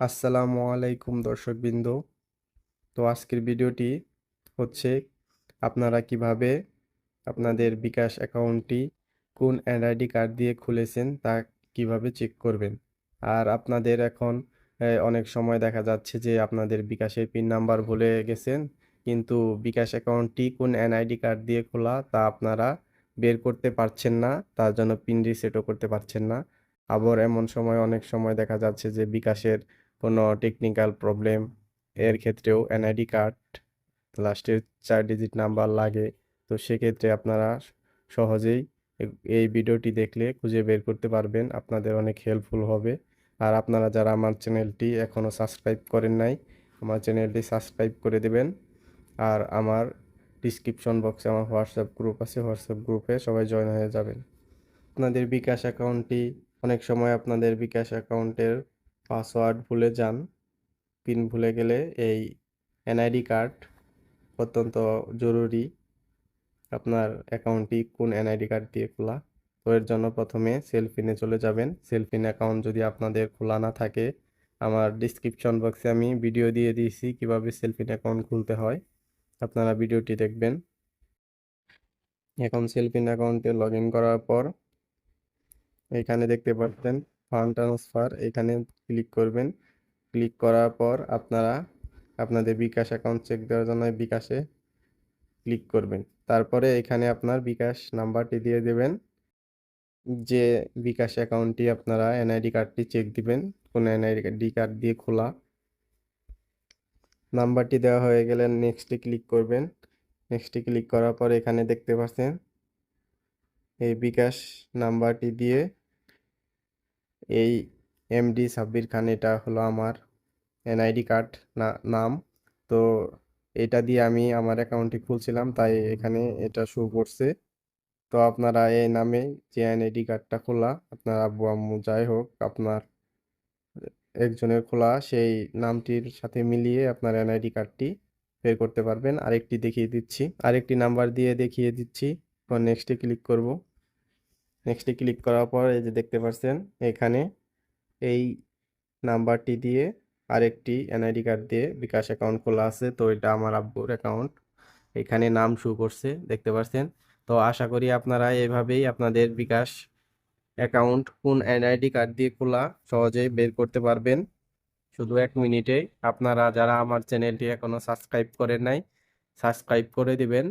আসসালামু আলাইকুম দর্শকবৃন্দ। তো আজকের ভিডিওটি হচ্ছে আপনারা কিভাবে আপনাদের বিকাশ অ্যাকাউন্টটি কোন এনআইডি কার্ড দিয়ে খুলেছেন তা কিভাবে চেক করবেন। আর আপনাদের এখন অনেক সময় দেখা যাচ্ছে যে আপনাদের বিকাশের পিন নাম্বার ভুলে গেছেন, কিন্তু বিকাশ অ্যাকাউন্টটি কোন এনআইডি কার্ড দিয়ে খোলা তা আপনারা বের করতে পারছেন না, তার জন্য পিন রিসেটও করতে পারছেন না। আবার এমন সময় অনেক সময় দেখা যাচ্ছে যে বিকাশের কোনো টেকনিক্যাল প্রবলেম এর ক্ষেত্রেও এনআইডি কার্ড লাস্টের 4 ডিজিট নাম্বার লাগে। তো সেক্ষেত্রে আপনারা সহজেই এই ভিডিওটি দেখলে খুঁজে বের করতে পারবেন, আপনাদের অনেক হেল্পফুল হবে। আর আপনারা যারা আমার চ্যানেলটি এখনও সাবস্ক্রাইব করেন নাই, আমার চ্যানেলটি সাবস্ক্রাইব করে দেবেন। আর আমার ডিসক্রিপশন বক্সে আমার হোয়াটসঅ্যাপ গ্রুপ আছে, হোয়াটসঅ্যাপ গ্রুপে সবাই জয়েন হয়ে যাবেন। আপনাদের বিকাশ অ্যাকাউন্টটি অনেক সময় আপনাদের বিকাশ অ্যাকাউন্টের পাসওয়ার্ড ভুলে যান। পিন ভুলে গেলে এই এনআইডি কার্ড অত্যন্ত জরুরি। আপনার অ্যাকাউন্টটি কোন এনআইডি কার্ড দিয়ে খোলা, তো এর জন্য প্রথমে সেলফিনে চলে যাবেন। সেলফিন অ্যাকাউন্ট যদি আপনাদের খোলা না থাকে, আমার ডিসক্রিপশন বক্সে আমি ভিডিও দিয়ে দিয়েছি কিভাবে সেলফিন অ্যাকাউন্ট খুলতে হয়, আপনারা ভিডিওটি দেখবেন। এখন সেলফিন অ্যাকাউন্টে লগ ইন করার পর এখানে দেখতে পাচ্ছেন ফান্ড ট্রান্সফার, এখানে ক্লিক করবেন। ক্লিক করার পর আপনারা আপনাদের বিকাশ অ্যাকাউন্ট চেক দেওয়ার জন্য বিকাশে ক্লিক করবেন। তারপরে এখানে আপনার বিকাশ নাম্বারটি দিয়ে দেবেন, যে বিকাশ অ্যাকাউন্টটি আপনারা এনআইডি কার্ডটি চেক দিবেন কোন এনআইডি কার্ড দিয়ে খোলা। নাম্বারটি দেওয়া হয়ে গেলে নেক্সটে ক্লিক করবেন। নেক্সটে ক্লিক করার পর এখানে দেখতে পাচ্ছেন এই বিকাশ নাম্বারটি দিয়ে এই এমডি সাব্বির খান, এটা হলো আমার এনআইডি কার্ড নাম। তো এটা দিয়ে আমি আমার অ্যাকাউন্টটি খুলছিলাম, তাই এখানে এটা শো করছে। তো আপনারা এই নামে যে এনআইডি কার্ডটা খোলা, আপনার আব্বু আম্মু যাই হোক আপনার একজনের খোলা, সেই নামটির সাথে মিলিয়ে আপনার এনআইডি কার্ডটি বের করতে পারবেন। আরেকটি দেখিয়ে দিচ্ছি, আরেকটি নাম্বার দিয়ে দেখিয়ে দিচ্ছি। নেক্সটে ক্লিক করব। নেক্সটে ক্লিক করার পর এই যে দেখতে পাচ্ছেন এখানে এই নাম্বারটি দিয়ে আরেকটি এনআইডি কার্ড দিয়ে বিকাশ অ্যাকাউন্ট খোলা আছে। তো এটা আমার আব্বুর অ্যাকাউন্ট, এখানে নাম শো করছে দেখতে পাচ্ছেন। তো আশা করি আপনারা এভাবেই আপনাদের বিকাশ অ্যাকাউন্ট কোন এনআইডি কার্ড দিয়ে খোলা সহজেই বের করতে পারবেন, শুধু 1 মিনিটে। আপনারা যারা আমার চ্যানেলটি এখনো সাবস্ক্রাইব করেন নাই, সাবস্ক্রাইব করে দিবেন।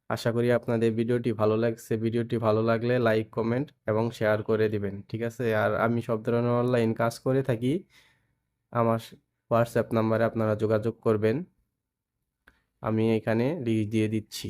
আশা করি আপনাদের ভিডিওটি ভালো লাগছে। ভিডিওটি ভালো লাগলে লাইক, কমেন্ট এবং শেয়ার করে দিবেন, ঠিক আছে? আর আমি সব ধরনের অনলাইন কাজ করে থাকি, আমার হোয়াটসঅ্যাপ নাম্বারে আপনারা যোগাযোগ করবেন, আমি এখানে লিঙ্ক দিয়ে দিচ্ছি।